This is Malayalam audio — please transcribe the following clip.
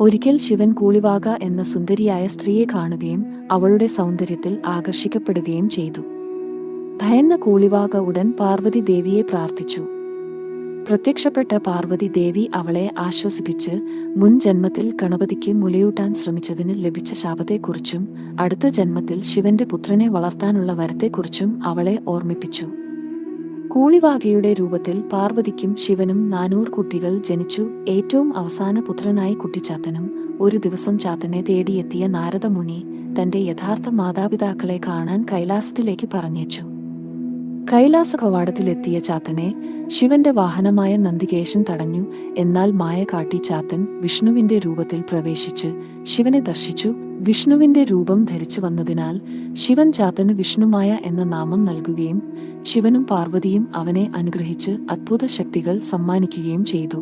ഒരിക്കൽ ശിവൻ കൂളിവാക എന്ന സുന്ദരിയായ സ്ത്രീയെ കാണുകയും അവളുടെ സൗന്ദര്യത്തിൽ ആകർഷിക്കപ്പെടുകയും ചെയ്തു. ഭയന്ന കൂളിവാക ഉടൻ പാർവതി ദേവിയെ പ്രാർത്ഥിച്ചു. പ്രത്യക്ഷപ്പെട്ട പാർവതി ദേവി അവളെ ആശ്വസിപ്പിച്ച് മുൻ ജന്മത്തിൽ ഗണപതിക്ക് മുലയൂട്ടാൻ ശ്രമിച്ചതിന് ലഭിച്ച ശാപത്തെക്കുറിച്ചും അടുത്ത ജന്മത്തിൽ ശിവന്റെ പുത്രനെ വളർത്താനുള്ള വരത്തെക്കുറിച്ചും അവളെ ഓർമ്മിപ്പിച്ചു. കൂളിവാകയുടെ രൂപത്തിൽ പാർവതിക്കും ശിവനും 400 കുട്ടികൾ ജനിച്ചു. ഏറ്റവും അവസാന പുത്രനായി കുട്ടിച്ചാത്തനും ഒരു ദിവസം ചാത്തനെ തേടിയെത്തിയ നാരദമുനി തന്റെ യഥാർത്ഥ മാതാപിതാക്കളെ കാണാൻ കൈലാസത്തിലേക്ക് പറഞ്ഞയച്ചു. കൈലാസ കവാടത്തിലെത്തിയ ചാത്തനെ ശിവന്റെ വാഹനമായ നന്ദികേശൻ തടഞ്ഞു. എന്നാൽ മായ കാട്ടി ചാത്തൻ വിഷ്ണുവിന്റെ രൂപത്തിൽ പ്രവേശിച്ച് ശിവനെ ദർശിച്ചു. വിഷ്ണുവിന്റെ രൂപം ധരിച്ചു വന്നതിനാൽ ശിവൻ ചാത്തന് വിഷ്ണുമായ എന്ന നാമം നൽകുകയും ശിവനും പാർവതിയും അവനെ അനുഗ്രഹിച്ച് അത്ഭുത ശക്തികൾ സമ്മാനിക്കുകയും ചെയ്തു.